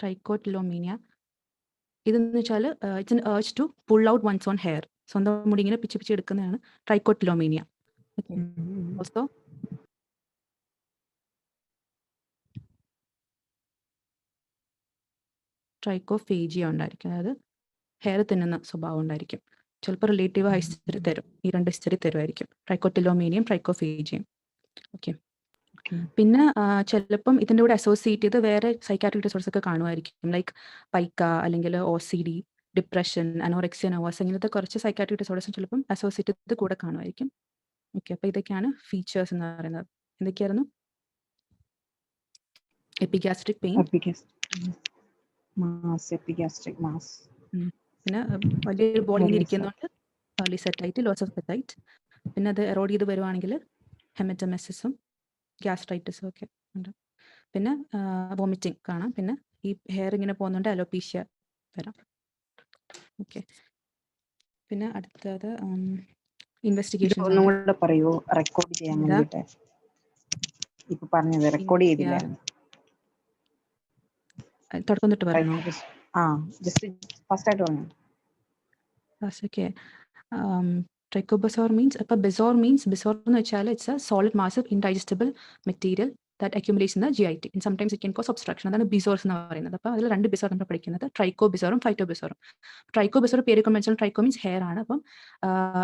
ട്രൈക്കോട്ടിലോമേനിയ. ഇതെന്ന് വെച്ചാൽ it's an urge to pull out one's own hair. സ്വന്തം മുടി ഇങ്ങനെ പിച്ചി പിച്ചി എടുക്കുന്നതാണ് ട്രൈക്കോട്ടിലോമേനിയ. ഓൾസോ ട്രൈക്കോഫേജിയ ഉണ്ടായിരിക്കും, അതായത് ഹെയർ തിന്നുന്ന സ്വഭാവം ഉണ്ടായിരിക്കും. ചിലപ്പോൾ റിലേറ്റീവ് ഹിസ്റ്ററി തരും, ഈ 2 ഹിസ്റ്ററി തരുമായിരിക്കും, ട്രൈക്കോട്ടിലോമേനിയം ട്രൈക്കോഫേജിയം. ഓക്കെ. പിന്നെ ചിലപ്പം ഇതിൻ്റെ കൂടെ അസോസിയേറ്റ് ചെയ്ത് വേറെ സൈക്കാട്രിക് ഡിസോർഡേഴ്സ് ഒക്കെ കാണുമായിരിക്കും, ലൈക്ക് പൈക്ക അല്ലെങ്കിൽ OCD, ഡിപ്രഷൻ, അനോറെക്സിയ നെർവോസ, ഇങ്ങനത്തെ കുറച്ച് സൈക്കാട്രിക് ഡിസോർഡേഴ്സും ചിലപ്പം അസോസിയേറ്റ് ചെയ്ത് കൂടെ കാണുമായിരിക്കും. ഓക്കെ, അപ്പോൾ ഇതൊക്കെയാണ് ഫീച്ചേഴ്സ് എന്ന് പറയുന്നത്. എന്തൊക്കെയായിരുന്നു? എപ്പിഗാസ്ട്രിക് പെയിൻ, എപ്പിഗാസ്ട്രിക് മാസ്, പിന്നെ വലിയൊരു ബോൾ ഇങ്ങനെ ഇരിക്കുന്നുണ്ട്, ഏർലി സെറ്റൈറ്റ്, ലോസ് ഓഫ് പെറ്റൈറ്റ്. പിന്നെ അത് എറോഡ് ചെയ്ത് വരുവാണെങ്കിൽ ഹെമറ്റമെസിസും ഗ്യാസ്ട്രൈറ്റിസും ഒക്കെ ഉണ്ട്. പിന്നെ വോമിറ്റിംഗ് കാണാം. പിന്നെ ഈ ഹെയർ ഇങ്ങനെ പോകുന്നുണ്ട്, അലോപീഷ്യ വരാം. ഓക്കെ. പിന്നെ അടുത്തത് ഇൻവെസ്റ്റിഗേഷൻസ് ആണ്. ഒന്നുകൂടെ പറയൂ, റെക്കോർഡ് ചെയ്യാൻ വേണ്ടിയിട്ട്. ഇപ്പൊ പറഞ്ഞത് റെക്കോർഡ് ചെയ്തില്ലായിരുന്നു. തുടക്കം തൊട്ട് പറയണോ? ജസ്റ്റ് ഫസ്റ്റ് ആയിട്ട് പറഞ്ഞു. ഓക്കെ. ട്രൈക്കോബസോർ മീൻസ്, അപ്പോൾ ബിസോർ എന്ന് വെച്ചാൽ it's A solid mass indigestible material that accumulates in the GIT and sometimes it can cause obstruction. അതാണ് ബിസോർസ് എന്ന് പറയുന്നത്. അപ്പോൾ അതിൽ 2 ബിസോർ നമ്മൾ പഠിക്കുന്നത്, ട്രൈക്കോബിസോറും ഫൈറ്റോബിസോറും. ട്രൈക്കോബിസോർ പേര് വെച്ചാൽ ട്രൈക്കോ മീൻസ് ഹെയർ ആണ്. അപ്പം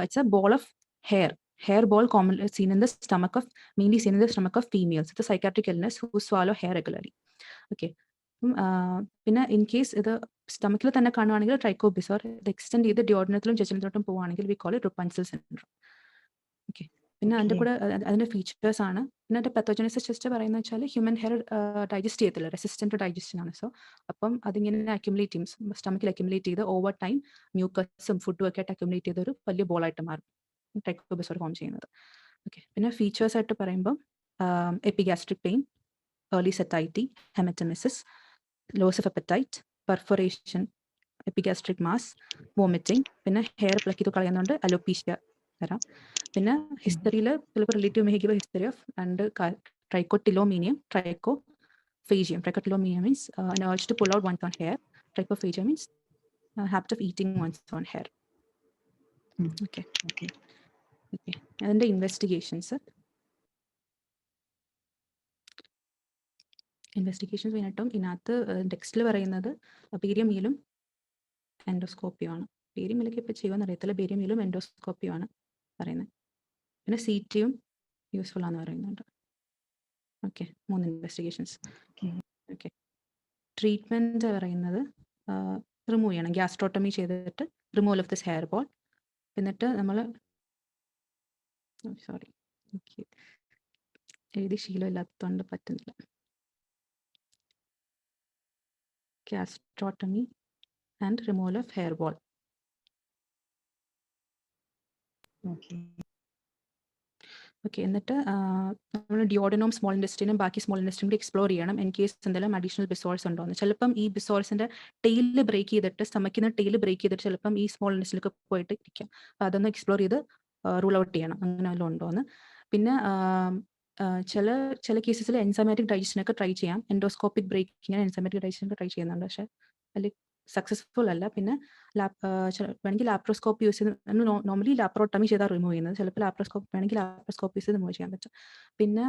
it's A ball of hair ball commonly seen in the stomach of females. It's a psychiatric illness who swallow hair regularly. Okay. പിന്നെ ഇൻ കേസ് ഇത് സ്റ്റമക്കിൽ തന്നെ കാണുവാണെങ്കിൽ ട്രൈക്കോബിസോർ, ഇത് എക്സ്റ്റെൻഡ് ചെയ്ത് ഡിയോഡിനത്തിലും ജെജനത്തിലോട്ടും പോവുകയാണെങ്കിൽ we call it Rapunzel syndrome. Okay. പിന്നെ അതിൻ്റെ കൂടെ അതിൻ്റെ ഫീച്ചേഴ്സ് ആണ്. പിന്നെ അതിൻ്റെ പത്തോജനസിസ് ജസ്റ്റ് പറയുന്നത് വെച്ചാൽ ഹ്യൂമൻ ഹെയർ ഡൈജസ്റ്റ് ചെയ്യത്തില്ല, റെസിസ്റ്റൻറ്റ് ടു ഡൈജഷൻ ആണ്. സോ അപ്പം അതിങ്ങനെ അക്യുമുലേറ്റ് ചെയ്യും, സ്റ്റമക്കിൽ അക്യുമുലേറ്റ് ചെയ്ത് ഓവർ ടൈം മ്യൂക്കസും ഫുഡും ഒക്കെ ആയിട്ട് അക്യുമുലേറ്റ് ചെയ്ത് ഒരു വലിയ ബോളായിട്ട് മാറും ട്രൈക്കോബിസോർ ഫോം ചെയ്യുന്നത്. ഓക്കെ. പിന്നെ ഫീച്ചേഴ്സ് ആയിട്ട് പറയുമ്പോൾ epigastric pain, early satiety, haematemesis, loss of appetite, perforation, epigastric mass, vomiting. പിന്നെ ഹെയർ പ്ലക്ക് ചെയ്ത് കളയുന്നുണ്ട്, അലോപീഷ്യ വരാം. പിന്നെ ഹിസ്റ്ററിയിൽ ചിലപ്പോൾ relative may give history of trichotillomania, trichophagia. ട്രൈക്കോട്ടിലോമീനിയം means an urge to pull out one's own hair. Trichophagia means habit of eating one's own hair. Okay. അതിൻ്റെ investigations മെയിനായിട്ടും ഇതിനകത്ത് ടെക്സ്റ്റിൽ പറയുന്നത് ബേരിയം മീലും എൻഡോസ്കോപ്പിയുമാണ്. ബേരിയം മീലൊക്കെ ഇപ്പോൾ ചെയ്യുമെന്ന് അറിയത്തില്ല, ബേരിയം മീലും എൻഡോസ്കോപ്പിയുമാണ് പറയുന്നത്. പിന്നെ CTയും യൂസ്ഫുൾ ആണെന്ന് പറയുന്നുണ്ട്. Okay, 3 investigations. ഓക്കെ. ട്രീറ്റ്മെൻറ്റ് പറയുന്നത് റിമൂവ് ചെയ്യണം, ഗ്യാസ്ട്രോട്ടമി ചെയ്തിട്ട് removal of this hair ball. എന്നിട്ട് നമ്മൾ എനിക്ക് എഴുതി ശീലമില്ലാത്തതുകൊണ്ട് പറ്റുന്നില്ല. Gastrotomy and removal of hair ball. Okay. എന്നിട്ട് നമ്മൾ ഡിയോഡിനോം, സ്മോൾ ഇൻഡസ്ട്രീനും ബാക്കി സ്മോൾ ഇൻഡസ്ട്രീനും കൂടി എക്സ്പ്ലോർ ചെയ്യണം ഇൻ കേസ് എന്തെങ്കിലും അഡീഷണൽ ബിസോർസ് ഉണ്ടോ എന്ന്. ചിലപ്പം ഈ ബിസോർസിൻ്റെ ടെയിലിൽ ബ്രേക്ക് ചെയ്തിട്ട്, സ്റ്റമക്കിൽ നിന്ന് ടെയിൽ ബ്രേക്ക് ചെയ്തിട്ട് ചിലപ്പം ഈ സ്മോൾ ഇൻഡസ്ട്രിയിലൊക്കെ പോയിട്ട് ഇരിക്കാം. അപ്പോൾ അതൊന്ന് എക്സ്പ്ലോർ ചെയ്ത് റൂൾ ഔട്ട് ചെയ്യണം അങ്ങനെ വല്ലതും ഉണ്ടോ എന്ന്. പിന്നെ ചില കേസസിൽ എൻസൈമാറ്റിക് ഡൈജഷനൊക്കെ ട്രൈ ചെയ്യാം. എൻഡോസ്കോപ്പിക് ബ്രേക്കിങ്ങിന് എൻസൈമാറ്റിക് ഡൈജഷനൊക്കെ ട്രൈ ചെയ്യുന്നുണ്ട്, പക്ഷേ അതിൽ സക്സസ്ഫുൾ അല്ല. പിന്നെ വേണമെങ്കിൽ ലാപ്രോസ്കോപ്പ് യൂസ് ചെയ്ത്, നോർമലി ലാപ്രോട്ടമി ചെയ്താൽ റിമൂവ് ചെയ്യുന്നത്, ചിലപ്പോൾ വേണമെങ്കിൽ ലാപ്രോസ്കോപ്പ് യൂസ് ചെയ്ത് റിമൂവ് ചെയ്യാൻ പറ്റും. പിന്നെ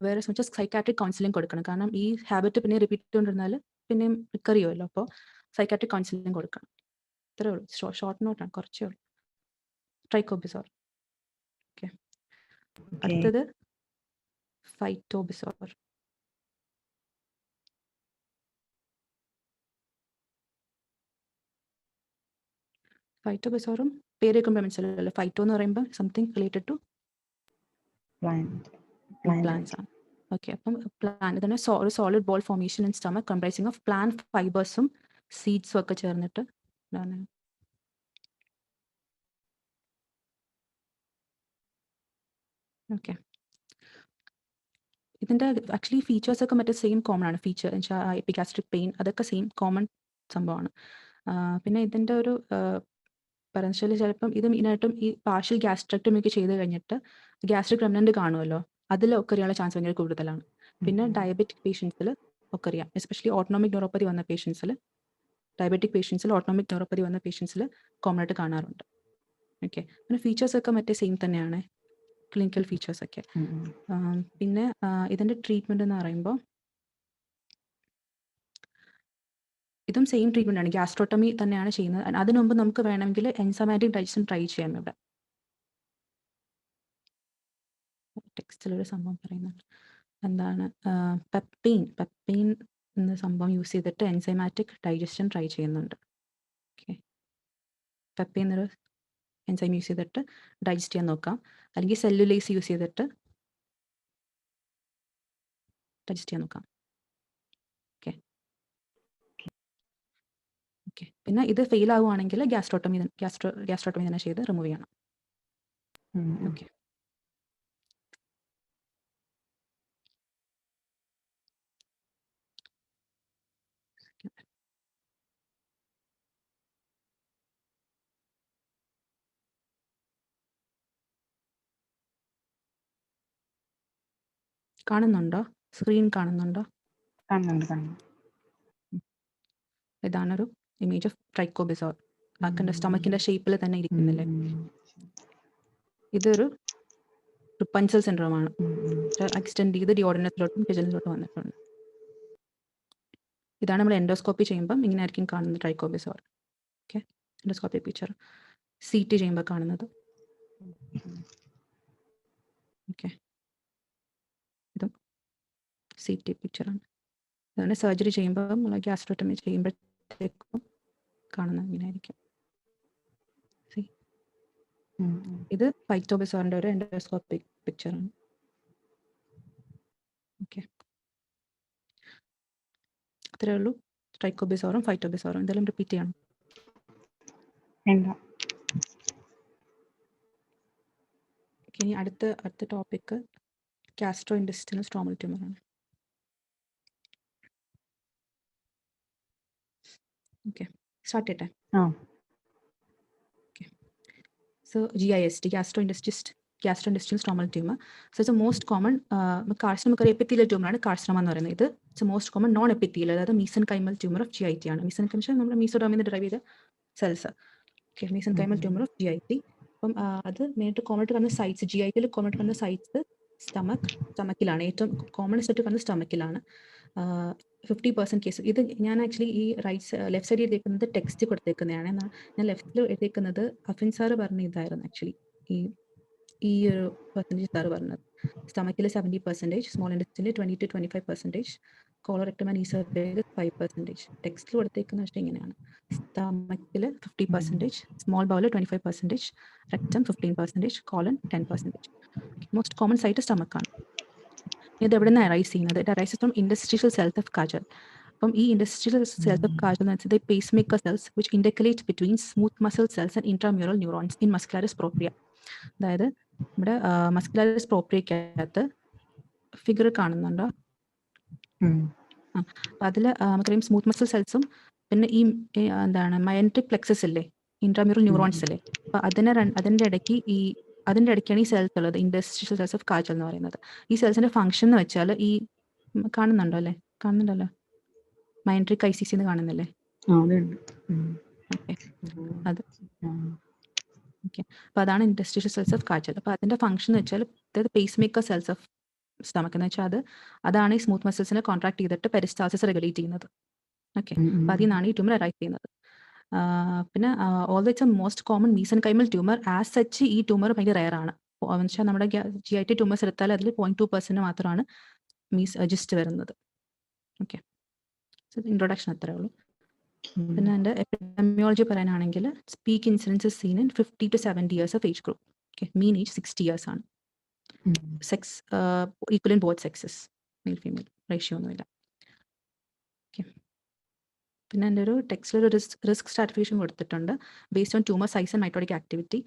വേറെ വെച്ചാൽ സൈക്കാട്രിക് കൗൺസിലിംഗ് കൊടുക്കണം, കാരണം ഈ ഹാബിറ്റ് പിന്നെ റിപ്പീറ്റ് ചെയ്തുകൊണ്ടിരുന്നാൽ പിന്നെയും റിക്കർ ചെയ്യുമല്ലോ. അപ്പോൾ സൈക്കാട്രിക് കൗൺസിലിംഗ് കൊടുക്കണം. ഇത്രയേ ഉള്ളൂ, ഷോർട്ട് നോട്ടാണ്, കുറച്ചേ ഉള്ളൂ. ട്രൈക്കോബിസോർ. ഓക്കെ. അടുത്തത് ഫൈറ്റോബിസോർ. ഫൈറ്റോബിസോറും പേര് കേൾക്കുമ്പോൾ മനസ്സിലല്ലോ, ഫൈറ്റോ എന്ന് പറയുമ്പോൾ സംതിങ് റിലേറ്റഡ് ടു പ്ലാന്റ്സ് ആണ്. ഓക്കെ. അപ്പം പ്ലാന്റ് തന്നെ ഒരു solid ball formation in stomach comprising of plant ഫൈബേഴ്സും സീഡ്സും ഒക്കെ ചേർന്നിട്ട്. ഓക്കെ. ഇതിൻ്റെ ആക്ച്വലി ഫീച്ചേഴ്സ് ഒക്കെ മറ്റേ സെയിം കോമൺ ആണ്. ഫീച്ചർ എന്ന് വെച്ചാൽ എപ്പിഗാസ്ട്രിക് പെയിൻ, അതൊക്കെ സെയിം കോമൺ സംഭവമാണ്. പിന്നെ ഇതിൻ്റെ ഒരു പറയുന്നത് ചിലപ്പം ഇത് മെയിനായിട്ടും ഈ പാർഷ്യൽ ഗ്യാസ്ട്രക്ടമി ഒക്കെ ചെയ്ത് കഴിഞ്ഞിട്ട് ഗ്യാസ്ട്രിക് റെമനന്റ് കാണുമല്ലോ, അതിലൊക്കെ അറിയാനുള്ള ചാൻസ് ഭയങ്കര കൂടുതലാണ്. പിന്നെ ഡയബറ്റിക് പേഷ്യൻസിൽ ഒക്കെ അറിയാം, എസ്പെഷ്യലി ഓട്ടോണോമിക് ന്യൂറോപ്പതി വന്ന പേഷ്യൻസിൽ, ഡയബറ്റിക് പേഷ്യൻസിൽ ഓട്ടോണോമിക് ന്യൂറോപ്പതി വന്ന പേഷ്യൻസിൽ കോമൺ ആയിട്ട് കാണാറുണ്ട്. ഓക്കെ, പിന്നെ ഫീച്ചേഴ്സ് ഒക്കെ മറ്റേ സെയിം തന്നെയാണ്, ക്ലിനിക്കൽ ഫീച്ചേഴ്സ് ഒക്കെ. പിന്നെ ഇതിൻ്റെ ട്രീറ്റ്മെൻറ്റ് എന്ന് പറയുമ്പോൾ ഇതും സെയിം ട്രീറ്റ്മെൻ്റ് ആണ്, ഗ്യാസ്ട്രോട്ടമി തന്നെയാണ് ചെയ്യുന്നത്. അതിനു മുമ്പ് നമുക്ക് വേണമെങ്കിൽ എൻസൈമാറ്റിക് ഡൈജഷൻ ട്രൈ ചെയ്യാം. ഇവിടെ ടെക്സ്റ്റിലൊരു സംഭവം പറയുന്നുണ്ട്, എന്താണ് പെപ്പെയിൻ എന്ന സംഭവം യൂസ് ചെയ്തിട്ട് എൻസൈമാറ്റിക് ഡൈജഷൻ ട്രൈ ചെയ്യുന്നുണ്ട്. ഓക്കെ, പെപ്പെയിൻ എന്നൊരു എൻസൈം യൂസ് ചെയ്തിട്ട് ഡൈജസ്റ്റ് ചെയ്യാൻ നോക്കാം, അല്ലെങ്കിൽ സെല്ലുലേസ് യൂസ് ചെയ്തിട്ട് ഡൈജസ്റ്റ് ചെയ്യാൻ നോക്കാം. ഓക്കെ ഓക്കെ, പിന്നെ ഇത് ഫെയിൽ ആവുകയാണെങ്കിൽ ഗ്യാസ്ട്രോട്ടമി തന്നെ ചെയ്ത് റിമൂവ് ചെയ്യണം. ഓക്കെ, കാണുന്നുണ്ടോ? സ്ക്രീൻ കാണുന്നുണ്ടോ? ഇതാണൊരു ഇമേജ് ഓഫ് ട്രൈക്കോബിസോർ. ആക്കണ്ട സ്റ്റമക്കിന്റെ ഷേപ്പിൽ തന്നെ ഇരിക്കുന്നില്ലേ? ഇതൊരു റിപ്പൻസൽ സിൻഡ്രോം ആണ്. എക്സ്റ്റെൻഡ് ചെയ്ത് ഡിയോഡിനത്തിലോട്ടും പിജലിലോട്ടും വന്നിട്ടുണ്ട്. ഇതാണ് നമ്മൾ എൻഡോസ്കോപ്പി ചെയ്യുമ്പം ഇങ്ങനെ ആയിരിക്കും കാണുന്നത് ട്രൈക്കോബിസോർ. ഓക്കെ, എൻഡോസ്കോപ്പി പിക്ചർ CT ചെയ്യുമ്പോൾ കാണുന്നത്. ഓക്കെ, ഇതും CT പിക്ചറാണ്. അതാണ് സർജറി ചെയ്യുമ്പോൾ നമ്മൾ ഗ്യാസ്ട്രോട്ടമി ചെയ്യുമ്പോഴത്തേക്കും കാണുന്നത് ഇങ്ങനെ ആയിരിക്കും. ഇത് ഫൈറ്റോബിസോറിൻ്റെ ഒരു എൻഡോസ്കോപ്പിക് പിക്ചറാണ്. ഓക്കെ, അത്രേ ഉള്ളൂ ട്രൈക്കോബിസോറും ഫൈറ്റോബിസോറും. എന്തെങ്കിലും റിപ്പീറ്റ് ചെയ്യണം? ഓക്കെ, ഇനി അടുത്ത ടോപ്പിക്ക് ഗ്യാസ്ട്രോ ഇൻറ്റെസ്റ്റിനൽ സ്ട്രോമൽ ട്യൂമറാണ്. ഓക്കെ, സ്റ്റാർട്ട് ചെയ്യട്ടെ? Okay, so GIST, gastrointestinal stromal tumor. So it's the most common carcinoma, epithelial tumor ആണ് carcinoma എന്ന് പറയുന്നത്. ഇത് it's most common non epithelial, അതായത് മീസൻകൈമൽ ട്യൂമർ ഓഫ് GIT ആണ്. മീസൻകൈമൽ നമ്മുടെ മീസോഡോമിൽ നിന്ന് ഡ്രൈവ് ചെയ്ത cells. Okay, mesenchymal tumour of GIT. അപ്പം അത് മെയിനായിട്ട് കോമൺ ആയിട്ട് കാണുന്ന സൈറ്റ്സ്, GITയിൽ കോമൺ ആയിട്ട് കാണുന്ന സൈറ്റ്സ് സ്റ്റമക്കിലാണ്. ഏറ്റവും കോമൺസ്റ്റ് ആയിട്ട് കാണുന്നത് സ്റ്റമക്കിലാണ്. 50% കേസ്. ഇത് ഞാൻ ആക്ച്വലി ഈ ലെഫ്റ്റ് സൈഡിൽ എഴുതിയിരിക്കുന്നത് ടെക്സ്റ്റ് കൊടുത്തേക്കുന്നതാണ്. ഞാൻ ലെഫ്റ്റിൽ എഴുതിയിരിക്കുന്നത് അഫിൻ സാറ് പറഞ്ഞ ഇതായിരുന്നു ആക്ച്വലി. ഈ ഒരു പെർസെൻറ്റേജ് സാറ് പറഞ്ഞത് സ്റ്റമക്കിൽ 70%, സ്മോൾ ഇൻഡസ്ട്രിയിൽ 20 to 25%, കോളറെക്ടം ആൻഡ് ഈസോഫേഗസ് 5%. ടെക്സ്റ്റിൽ കൊടുത്തേക്കുന്ന പക്ഷേ ഇങ്ങനെയാണ്: സ്റ്റമക്കിൽ 50%, സ്മോൾ ബൗളിൽ 25%, rectum 15%, colon 10%. Most common site സ്റ്റമക്കാണ്. ഇത് എവിടെ നിന്ന് അറൈസ് ചെയ്യുന്നത്? It arises from interstitial cells of Cajal. അപ്പം ഈ ഇൻഡസ്ട്രിയൽ സെൽസ് ഓഫ് കാജൽ എന്ന് വെച്ചാൽ pacemaker cells which intercalate between smooth muscle cells and intramural neurons in muscularis propria. അതായത് നമ്മുടെ മസ്കുലാരിസ് പ്രോപ്രിയക്കകത്ത് ഫിഗർ കാണുന്നുണ്ടോ? അപ്പം അതിൽ നമുക്കറിയാം സ്മൂത്ത് മസിൽ സെൽസും പിന്നെ ഈ എന്താണ് മയൻട്രിക് പ്ലെക്സസ് ഇല്ലേ, ഇൻട്രാമ്യൂറൽ ന്യൂറോൺസ് ഇല്ലേ, അപ്പം അതിൻ്റെ ഇടയ്ക്കാണ് ഈ സെൽസ് ഉള്ളത്, ഇൻഡസ്ട്രിയൽ സെൽസ് ഓഫ് കാജൽ എന്ന് പറയുന്നത്. ഈ സെൽസിന്റെ ഫംഗ്ഷൻ എന്ന് വെച്ചാൽ ഈ കാണുന്നുണ്ടല്ലോ മൈൻട്രിക് ICC എന്ന് കാണുന്നില്ലേ? ഓക്കെ, അത് ഓക്കെ. അപ്പോൾ അതാണ് ഇൻഡസ്ട്രിയൽ സെൽസ് ഓഫ് കാജൽ. അപ്പോൾ അതിന്റെ ഫംഗ്ഷൻ എന്ന് വെച്ചാൽ അതായത് pacemaker cells of stomach എന്ന് വെച്ചാൽ അതാണ് ഈ സ്മൂത്ത് മസിൽസിനെ കോൺട്രാക്ട് ചെയ്തിട്ട് പെരിസ്റ്റാൾസിസ് റെഗുലേറ്റ് ചെയ്യുന്നത്. ഓക്കെ, അപ്പോൾ അതിൽ നിന്നാണ് ഈ ട്യൂമർ അറൈസ് ചെയ്യുന്നത്. പിന്നെ although it's a most common mesenchymal tumour, as such ഈ ട്യൂമർ ഭയങ്കര റെയർ ആണ്. എന്ന് വെച്ചാൽ നമ്മുടെ GIT ട്യൂമേഴ്സ് എടുത്താൽ അതിൽ 0.2% മാത്രമാണ് ജിസ്റ്റ് വരുന്നത്. ഓക്കെ, ഇൻട്രൊഡക്ഷൻ അത്രേ ഉള്ളൂ. പിന്നെ എൻ്റെ എപ്പിഡെമിയോളജി പറയാനാണെങ്കിൽ peak incidence seen in 50 to 70 years of age group. Okay, mean age 60 years ആണ്. Sex equal in both sexes, male female ratio ഒന്നുമില്ല. ഓക്കെ, പിന്നെ എൻ്റെ ഒരു ടെക്സ്റ്റിൽ ഒരു റിസ്ക് സ്ട്രാറ്റിഫിക്കേഷൻ കൊടുത്തിട്ടുണ്ട് based on tumour size and mitotic activity.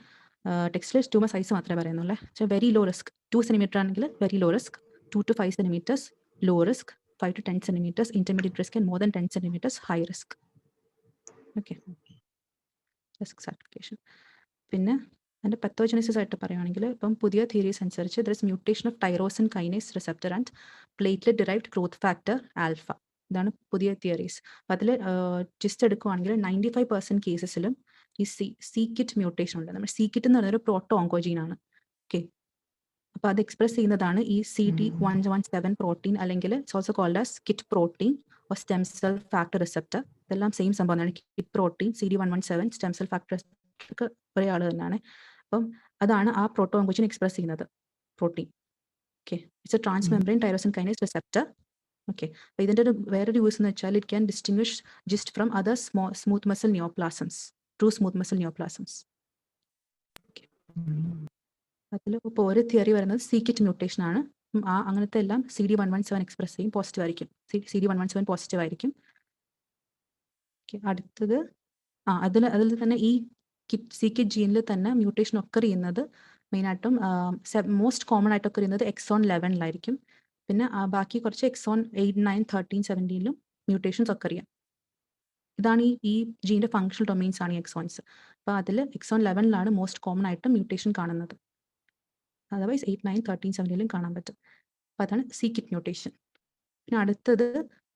ടെക്സ്റ്റിൽ tumour size മാത്രമേ പറയുന്നുള്ളൂ. വെരി ലോ റിസ്ക് 2 cm ആണെങ്കിൽ very low risk, 2 to 5 cm low risk, 5 to 10 cm intermediate risk, and more than 10 cm high risk. Okay, risk stratification. പിന്നെ അതിൻ്റെ പത്തോജനസിസ് ആയിട്ട് പറയുകയാണെങ്കിൽ ഇപ്പം പുതിയ തിയറീസ് അനുസരിച്ച് there is mutation of tyrosine kinase receptor and platelet derived growth factor alpha. ഇതാണ് പുതിയ theories. അപ്പം അതിൽ ജിസ്റ്റ് എടുക്കുകയാണെങ്കിൽ 95% കേസസിലും ഈ സീക്കിറ്റ് മ്യൂട്ടേഷൻ ഉണ്ട്. നമ്മുടെ സീക്കിറ്റ് എന്ന് പറയുന്നത് ഒരു പ്രോട്ടോ ഓങ്കോജീനാണ്. ഓക്കെ, അപ്പോൾ അത് എക്സ്പ്രസ് ചെയ്യുന്നതാണ് ഈ CD117 പ്രോട്ടീൻ, അല്ലെങ്കിൽ it's also called as kit protein or stem cell factor receptor. ഇതെല്ലാം സെയിം സംഭവമാണ്. Kit protein, CD117, stem cell factor receptor ഒരേ ആൾ തന്നെയാണ്. അപ്പം അതാണ് ആ പ്രോട്ടോ ഓങ്കോജീൻ എക്സ്പ്രസ് ചെയ്യുന്നത് protein. Okay, it's a transmembrane tyrosine kinase receptor. Okay, അപ്പോൾ ഇതിൻ്റെ വേറൊരു യൂസ് എന്ന് വെച്ചാൽ it can distinguish GIST from other smooth muscle neoplasms, true smooth muscle neoplasms. അതിൽ ഇപ്പോൾ ഒരു തിയറി വരുന്നത് സീക്കിറ്റ് മ്യൂട്ടേഷൻ ആണ്. അങ്ങനത്തെ എല്ലാം CD117 എക്സ്പ്രസ് ചെയ്യും, പോസിറ്റീവ് ആയിരിക്കും. CD117 പോസിറ്റീവ് ആയിരിക്കും. അടുത്തത് അതിൽ തന്നെ ഈ സീക്കിറ്റ് ജീനിൽ തന്നെ മ്യൂട്ടേഷൻ ഒക്കർ ചെയ്യുന്നത് മെയിനായിട്ടും മോസ്റ്റ് കോമൺ ആയിട്ട് ഒക്കർ ചെയ്യുന്നത് എക്സോൺ 11 പിന്നെ ബാക്കി കുറച്ച് എക്സോൺ 8, 9, 13, 17 മ്യൂട്ടേഷൻസ് ഒക്കർ ചെയ്യാം. ഇതാണ് ഈ ജീൻ്റെ ഫങ്ഷണൽ ഡൊമെയിൻസ് ആണ് ഈ എക്സോൺസ്. അപ്പോൾ അതിൽ എക്സോൺ 11 മോസ്റ്റ് കോമൺ ആയിട്ട് മ്യൂട്ടേഷൻ കാണുന്നത്. അതർവൈസ് 8, 9, 13, 17 കാണാൻ പറ്റും. അപ്പോൾ അതാണ് സീക്കിറ്റ് മ്യൂട്ടേഷൻ. പിന്നെ അടുത്തത്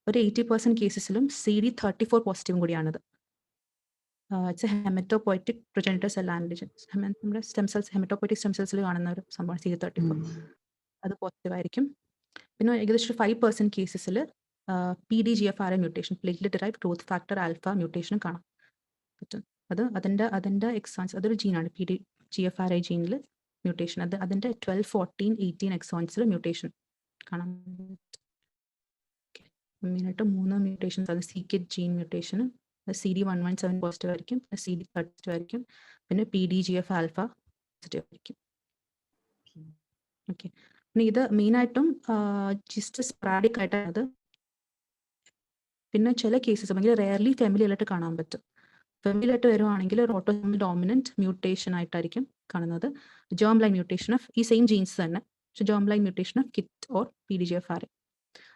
ഒരു 80% കേസസിലും CD34 പോസിറ്റീവും കൂടിയാണിത്. It's a haematopoietic progenitor cell antigen. നമ്മുടെ സ്റ്റെം സെൽസ്, ഹെമറ്റോപോയറ്റിക് സ്റ്റെം സെൽസിൽ കാണുന്ന ഒരു സംഭവം CD34. അത് പോസിറ്റീവ് ആയിരിക്കും. പിന്നെ ഏകദേശം 5% കേസസിൽ PDGFRA mutation, platelet derived growth factor alpha മ്യൂട്ടേഷനും കാണാൻ പറ്റും. അതിൻ്റെ എക്സോൺസ്, അതൊരു ജീനാണ് PDGFRA ജീനിൽ മ്യൂട്ടേഷൻ. അതിൻ്റെ 12, 14, 18 എക്സോൺസിൽ മ്യൂട്ടേഷൻ കാണാൻ പറ്റും. മെയിനായിട്ട് 3 മ്യൂട്ടേഷൻസ് ആണ്. സീക്കിറ്റ് ജീൻ മ്യൂട്ടേഷൻ, CD117 പോസിറ്റീവ് ആയിരിക്കും, CD32 ആയിരിക്കും, പിന്നെ PDGF ആൽഫ പോസിറ്റീവ് ആയിരിക്കും. ഓക്കെ, പിന്നെ ഇത് മെയിനായിട്ടും ജസ്റ്റ് സ്പാഡിക് ആയിട്ടാണ്. പിന്നെ ചില കേസസ് ഭയങ്കര റെയർലി ഫെമിലിയലായിട്ട് കാണാൻ പറ്റും. ഫെമിലിയായിട്ട് വരുവാണെങ്കിൽ ഒരു ഓട്ടോസോമൽ ഡോമിനന്റ് മ്യൂട്ടേഷൻ ആയിട്ടായിരിക്കും കാണുന്നത്. ജേം ലൈൻ മ്യൂട്ടേഷൻ ഓഫ് ഈ സെയിം ജീൻസ് തന്നെ, പക്ഷേ germ line mutation of kit or PDGFRA.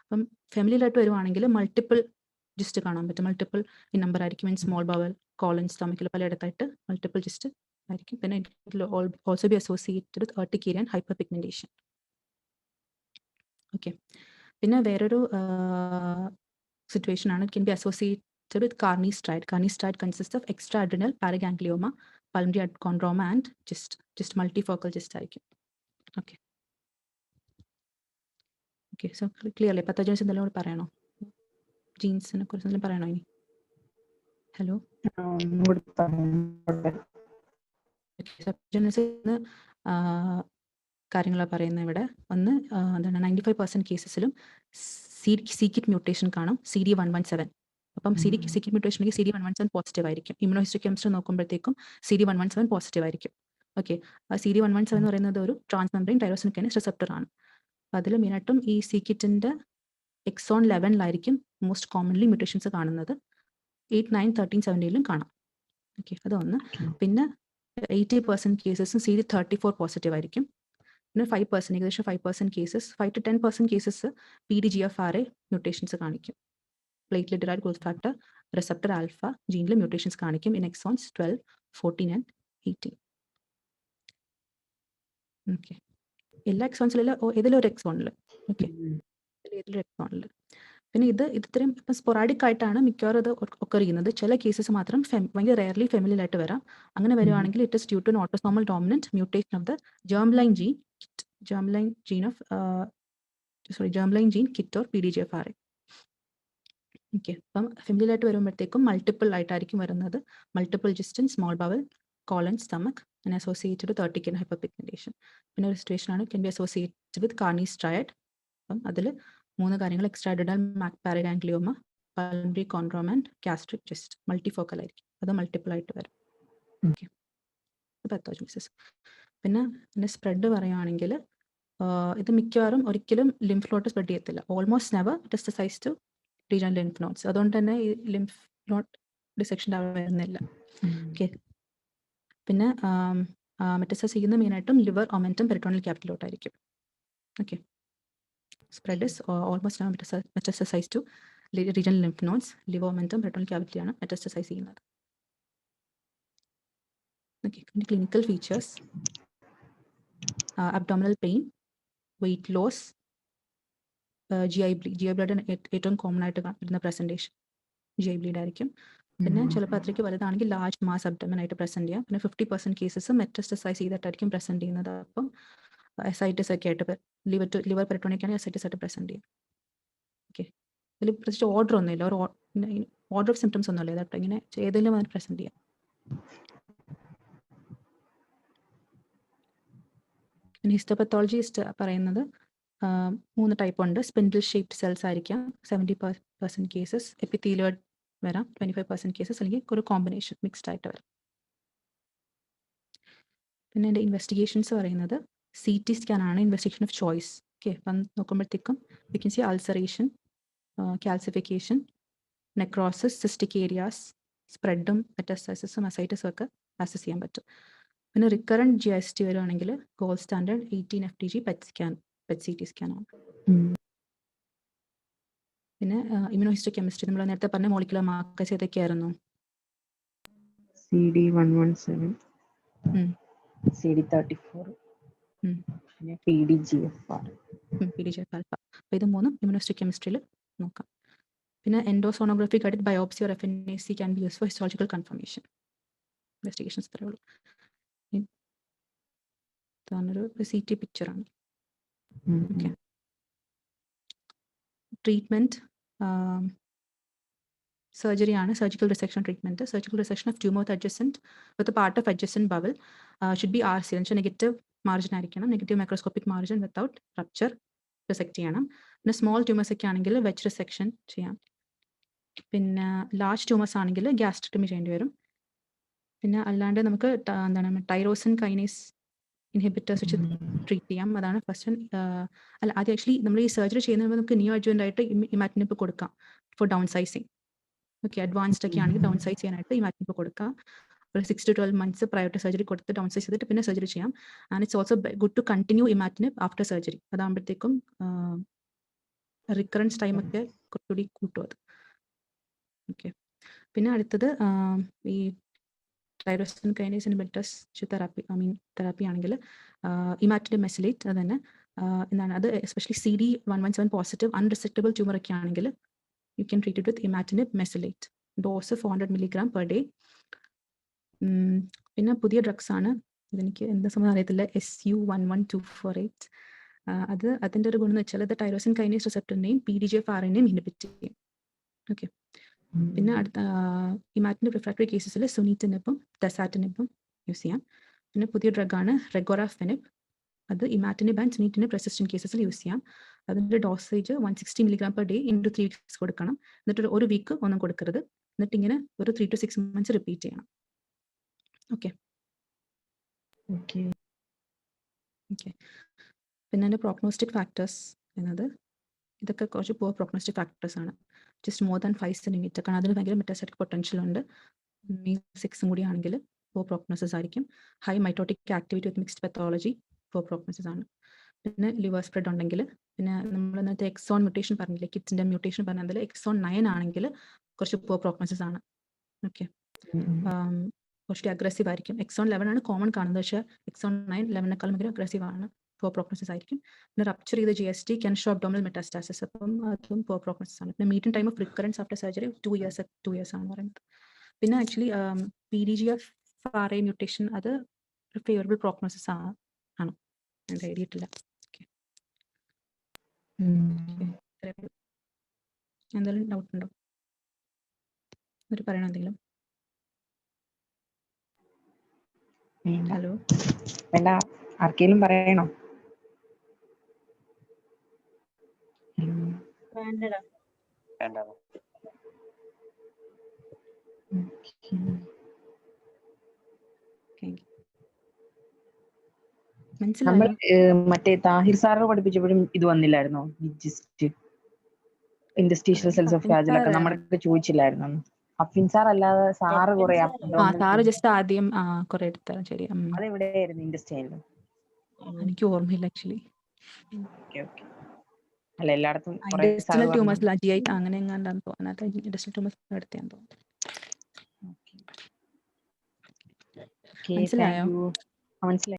അപ്പം ഫെമിലിയലായിട്ട് വരുവാണെങ്കിൽ മൾട്ടിപ്പിൾ ജിസ്റ്റ് കാണാൻ പറ്റും. മൾട്ടിപ്പിൾ ഈ നമ്പർ ആയിരിക്കും. ഇൻ സ്മോൾ ബവൽ, കോളൻ, സ്റ്റൊമക്കിൽ പലയിടത്തായിട്ട് മൾട്ടിപ്പിൾ ജിസ്റ്റ് ആയിരിക്കും. പിന്നെ it also be associated with urticaria and hyperpigmentation. Okay, പിന്നെ വേറൊരു സിറ്റുവേഷൻ ആണ്, it can be associated with Carney stride. Carney stride consists of extra-adrenal paraganglioma, pulmonary chondroma and just multifocal cyst ആയിരിക്കും. Okay okay, so clearly പത്തോജനസ് എന്തെല്ലാം കൂടി പറയണോ? ജീൻസിനെ കുറിച്ച് എന്തെങ്കിലും പറയണോ ഇനി? ഹലോ, പത്തോജനസിന് കാര്യങ്ങളാണ് പറയുന്നത് ഇവിടെ. ഒന്ന് എന്താണ് 95% കേസസിലും സീക്കിറ്റ് മ്യൂട്ടേഷൻ കാണും, CD117. അപ്പം സീക്കിറ്റ് മ്യൂട്ടേഷൻ ഉണ്ടെങ്കിൽ CD117 പോസിറ്റീവ് ആയിരിക്കും. ഇമ്മ്യൂണോഹിസ്റ്റോകെമിസ്ട്രി നോക്കുമ്പോഴത്തേക്കും CD117 പോസിറ്റീവ് ആയിരിക്കും. ഓക്കെ, CD117 എന്ന് പറയുന്നത് ഒരു transmembrane tyrosine kinase receptor ആണ്. അതിൽ മെയിനായിട്ടും ഈ സീക്കിറ്റിൻ്റെ എക്സോൺ 11 മോസ്റ്റ് കോമൺലി മ്യൂട്ടേഷൻസ് കാണുന്നത്. 8, 9, 13, 17 കാണാം. ഓക്കെ, അതൊന്ന്. പിന്നെ 80% കേസസും CD34 പോസിറ്റീവ് ആയിരിക്കും. പിന്നെ 5%, ഏകദേശം 5% cases, 5 to 10% cases PDGFRA mutations കാണിക്കും. Platelet derived growth factor receptor alpha ജീനിൽ മ്യൂട്ടേഷൻസ് കാണിക്കും ഇൻ എക്സോൺസ് 12, 14 and 18. ഓക്കെ, എല്ലാ എക്സോൺസിലും ഏതെങ്കിലും ഒരു എക്സോണിൽ. ഓക്കെ, ഏതെങ്കിലും എക്സോണിൽ. പിന്നെ ഇത് ഇത്രയും ഇപ്പം സ്പൊറാഡിക് ആയിട്ടാണ് മിക്കവാറും ഇത് ഒക്കർ ചെയ്യുന്നത്. ചില കേസസ് മാത്രം ഭയങ്കര റെയർലി ഫെമിലിയലായിട്ട് വരാം. അങ്ങനെ വരുവാണെങ്കിൽ it is due to autosomal dominant mutation of the germ line gene kit or PDGFRA. Okay, അപ്പം ഫെമിലിയലായിട്ട് വരുമ്പോഴത്തേക്കും മൾട്ടിപ്പിൾ ആയിട്ടായിരിക്കും വരുന്നത്. Multiple GIST in small bowel, colon, stomach and associated with urticaria and hyperpigmentation. പിന്നെ ഒരു സിറ്റുവേഷൻ ആണ് can be associated with Carney stride. അപ്പം അതിൽ 3 കാര്യങ്ങൾ: extra-adrenal paraganglioma, pulmonary chondroma and gastric cyst. Multifocal ആയിരിക്കും, അത് മൾട്ടിപ്പിൾ ആയിട്ട് വരും. Okay, pathogenesis. പിന്നെ ഇതിൻ്റെ സ്പ്രെഡ് പറയുകയാണെങ്കിൽ ഇത് മിക്കവാറും ഒരിക്കലും ലിംഫ് നോട്ട് സ്പ്രെഡ് ചെയ്യത്തില്ല. Almost never metastasize to regional lymph nodes. അതുകൊണ്ട് തന്നെ ഈ ലിംഫ് നോട്ട് ഡിസെക്ഷൻ വരുന്നില്ല. ഓക്കെ, പിന്നെ മെറ്റാസ്റ്റസ് ചെയ്യുന്ന മെയിനായിട്ടും ലിവർ, ഒമെൻറ്റം, പെരിറ്റോണിയൽ ക്യാവിറ്റിയിലോട്ടായിരിക്കും. Okay, spread is almost metastasize to regional lymph nodes. Liver, omentum, peritoneal ക്യാവിറ്റിയാണ് മെറ്റാസ്റ്റസൈസ് ചെയ്യുന്നത്. Okay, clinical features, abdominal pain, weight loss, GI bleed ആണ് ഏറ്റവും കോമൺ ആയിട്ട് വരുന്ന പ്രസന്റേഷൻ. GI bleed ആയിരിക്കും. പിന്നെ ചിലപ്പോൾ അത്രയ്ക്ക് വലുതാണെങ്കിൽ ലാർജ് മാസ് അബ്ഡമൻ ആയിട്ട് പ്രസന്റ് ചെയ്യാം. പിന്നെ 50% കേസസ് മെറ്റസ്റ്റസൈസ് ചെയ്തിട്ടായിരിക്കും പ്രസന്റ് ചെയ്യുന്നത്. അപ്പം എസൈറ്റിസ് ഒക്കെ ആയിട്ട് ലിവർ പെരിട്ടോണിക് ആണെങ്കിൽ എസൈറ്റിസ് ആയിട്ട് പ്രസന്റ് ചെയ്യും. ഓക്കെ, ഇതിൽ പ്രത്യേകിച്ച് ഓർഡർ ഒന്നുമില്ല, ഒരു ഓർഡർ ഓഫ് സിംറ്റംസ് ഒന്നുമില്ല, കേട്ടോ. ഇങ്ങനെ ഏതെങ്കിലും അതിന് പ്രസന്റ് ചെയ്യാം. പിന്നെ ഹിസ്റ്റോപത്തോളജിസ്റ്റ് പറയുന്നത് 3 ടൈപ്പ് ഉണ്ട്. സ്പിൻഡിൽ ഷേപ്ഡ് സെൽസ് ആയിരിക്കാം 70% കേസസ്, എപ്പിത്തീലിയോയിഡ് വരാം 25% കേസസ്, അല്ലെങ്കിൽ ഒരു കോമ്പിനേഷൻ മിക്സ്ഡ് ആയിട്ട് വരാം. പിന്നെ എൻ്റെ ഇൻവെസ്റ്റിഗേഷൻസ് പറയുന്നത് CT സ്കാൻ ആണ് ഇൻവെസ്റ്റിഗേഷൻ ഓഫ് ചോയ്സ്. ഓക്കെ, അപ്പം നോക്കുമ്പോഴത്തേക്കും we can see ulceration, calcification, necrosis, cystic areas, സ്പ്രെഡും മെറ്റാസ്റ്റൈസിസും അസൈറ്റിസും ഒക്കെ അസസ് ചെയ്യാൻ പറ്റും. പിന്നെ റിക്കറൻറ്റ് GST വരുവാണെങ്കിൽ gold standard 18 FDG PET CT scan ആണ്. പിന്നെ ഇമ്യൂണോഹിസ്റ്റോകെമിസ്ട്രി നമ്മൾ നേരത്തെ പറഞ്ഞ മോളിക്കുലർ മാർക്കേഴ്സ് ഏതൊക്കെയായിരുന്നു? CD117, CD34, പിന്നെ PDGFR. PDGF-alpha. അപ്പോൾ ഇത് 3 ഇമ്യൂണോഹിസ്റ്റോകെമിസ്ട്രിയിൽ നോക്കാം. പിന്നെ endosonography guided biopsy or FNAC can be use for histological confirmation. Investigations ഇത്രയേ ഉള്ളൂ. ഇതാണൊരു CT പിക്ചറാണ്. ഓക്കെ, ട്രീറ്റ്മെൻറ്റ് സർജറി ആണ്. Surgical resection treatment. Surgical resection of tumour with part of adjacent bowel should be RC, എന്ന് വെച്ചാൽ negative margin ആയിരിക്കണം, negative microscopic margin without rupture resect ചെയ്യണം. പിന്നെ സ്മോൾ ട്യൂമേഴ്സ് ഒക്കെ ആണെങ്കിൽ വെജ് റിസെക്ഷൻ ചെയ്യാം. പിന്നെ ലാർജ് ട്യൂമേഴ്സ് ആണെങ്കിൽ ഗ്യാസ്ട്രക്ടമി ചെയ്യേണ്ടി വരും. പിന്നെ അല്ലാണ്ട് നമുക്ക് എന്താണ് ടൈറോസിൻ കൈനേസ് ഇൻഹിബിറ്റേഴ്സ് വെച്ച് ട്രീറ്റ് ചെയ്യാം. അതാണ് ഫസ്റ്റ്. അല്ല, അത് ആക്ച്വലി നമ്മൾ ഈ സർജറി ചെയ്യുന്നതിന് നമുക്ക് നിയോ അഡ്ജുവൻ്റ് ആയിട്ട് ഇമാറ്റിനിപ്പ് കൊടുക്കാം for downsizing. Okay, advanced ഒക്കെ ആണെങ്കിൽ ഡൗൺ സൈസ് ചെയ്യാനായിട്ട് ഇമാറ്റിനിപ്പ് കൊടുക്കാം. ഒരു 6 to 12 months prior to surgery കൊടുത്ത് ഡൗൺ സൈസ് ചെയ്തിട്ട് പിന്നെ സർജറി ചെയ്യാം. And it's also good to continue imatinib after surgery. അതാകുമ്പോഴത്തേക്കും റിക്കറൻസ് ടൈമൊക്കെ കുറച്ചുകൂടി കൂട്ടും അത്. ഓക്കെ, പിന്നെ അടുത്തത് ഈ ടൈറോസിൻ കൈനേസ് ഇൻഹിബിറ്റേഴ്സ് തെറാപ്പി ആണെങ്കിൽ ഇമാറ്റിനിബ് മെസിലേറ്റ്, അത് തന്നെ എന്താണ് അത് എസ്പെഷ്യലി CD117 പോസിറ്റീവ് അൺറിസെക്റ്റബിൾ ട്യൂമർ ഒക്കെ ആണെങ്കിൽ you can treat it with imatinib mesylate. Dose 400 mg per day. പിന്നെ പുതിയ ഡ്രഗ്സ് ആണ്, ഇതെനിക്ക് എന്താ സംഭവം അറിയത്തില്ല, SU11248. അതിൻ്റെ ഒരു ഗുണം എന്ന് വെച്ചാൽ അത് ടൈറോസിൻ കൈനേസ് റിസെപ്റ്ററിനെയും PDGFRനെയും ഇൻഹിബിറ്റ് ചെയ്യും. ഓക്കെ, പിന്നെ അടുത്ത ഇമാറ്റിനിബ് റിഫ്രാക്ടറി കേസസിൽ സുനിറ്റിനിബും ഡെസാറ്റിനിബും യൂസ് ചെയ്യാം. പിന്നെ പുതിയ ഡ്രഗാണ് റെഗോറാഫെനിബ്. അത് ഇമാറ്റിനിബ് ആൻഡ് സുനിറ്റിനിബ് റെസിസ്റ്റന്റ് കേസസിൽ യൂസ് ചെയ്യാം. അതിൻ്റെ dosage 160 mg per day into 3 weeks കൊടുക്കണം. എന്നിട്ട് ഒരു വീക്ക് ഒന്നും കൊടുക്കരുത്. എന്നിട്ട് ഇങ്ങനെ ഒരു 3 to 6 months റിപ്പീറ്റ് ചെയ്യണം. ഓക്കെ, പിന്നെ അതിൻ്റെ പ്രോഗ്നോസ്റ്റിക് ഫാക്ടേഴ്സ് എന്നത് ഇതൊക്കെ കുറച്ച് പുവർ പ്രോഗ്നോസ്റ്റിക് ഫാക്ടേഴ്സ് ആണ്. ജസ്റ്റ് മോർ ദാൻ 5 cm, കാരണം അതിന് ഭയങ്കര മെറ്റാസ്റ്റാറ്റിക് പൊട്ടൻഷ്യൽ ഉണ്ട്. 6 കൂടി ആണെങ്കിൽ പുവർ പ്രോഗ്നോസിസ് ആയിരിക്കും. ഹൈ മൈറ്റോട്ടിക് ആക്ടിവിറ്റി വിത്ത് മിക്സ്ഡ് പെത്തോളജി പുവർ പ്രോഗ്നോസിസ് ആണ്. പിന്നെ ലിവർ സ്പ്രെഡ് ഉണ്ടെങ്കിൽ, പിന്നെ നമ്മൾ ഇന്നത്തെ എക്സോൺ മ്യൂട്ടേഷൻ പറഞ്ഞില്ലേ, കിഡ്സിൻ്റെ മ്യൂട്ടേഷൻ പറഞ്ഞതിൽ എക്സോൺ 9 ആണെങ്കിൽ കുറച്ച് പുവർ പ്രോഗ്നോസിസ് ആണ്. ഓക്കെ, കുറച്ച് അഗ്രസീവ് ആയിരിക്കും. എക്സോൺ 11 ആണ് കോമൺ കാണുന്നത്, പക്ഷേ എക്സോൺ 9 11 ഭയങ്കര അഗ്രസീവ് ആണ്, പുവർ പ്രോഗ്നോസിസ് ആയിരിക്കും. പിന്നെ റപ്ചർ ചെയ്ത GST can show abdominal metastasis, അപ്പം അതും പുവർ പ്രോഗ്നോസിസ് ആണ്. പിന്നെ median time of recurrence after surgery 2 years ആണെന്ന് പറയുന്നത്. പിന്നെ ആക്ച്വലി PDGFRA മ്യൂട്ടേഷൻ അത് ഒരു ഫേവറബിൾ പ്രോഗ്നോസിസ് ആണ്, ഞാൻ എഴുതിയിട്ടില്ല. എന്തെങ്കിലും ഡൗട്ട് ഉണ്ടോ? എന്നിട്ട് പറയണോ എന്തെങ്കിലും? ഹലോ, വേണ്ട, ആർക്കെങ്കിലും പറയണോ? നമ്മൾ മറ്റേ താഹിർ സാറ് പഠിപ്പിച്ചപ്പോഴും ഇത് വന്നില്ലായിരുന്നോ? ഇൻഡസ്ട്രീഷ്യൽ സെൽസ് ഓഫ് ഫ്ലാജലൊക്കെ നമ്മളൊക്കെ ചോദിച്ചില്ലായിരുന്നു. അഫിൻ സാർ അല്ലാതെ സാറ് കുറെ സാറ് ജസ്റ്റ് ആദ്യം കുറെ എടുത്ത ശരി. അതെവിടെയായിരുന്നു? ഇൻഡസ്ട്രിയിലോ? എനിക്ക് ഓർമ്മയില്ല ആക്ച്വലി. അല്ല, എല്ലായിടത്തും ഇൻഡസ്ട്രിയൽ ട്യൂമേഴ്സിൽ GI അങ്ങനെ എങ്ങാണ്ടാന്ന് തോന്നുന്നത്. ഇൻഡസ്ട്രിയൽ ട്യൂമേഴ്സ് എടുത്താന്ന് തോന്നുന്നു. ഓക്കെ താങ്ക് മനസ്സിലായോ? യു മനസ്സിലായി.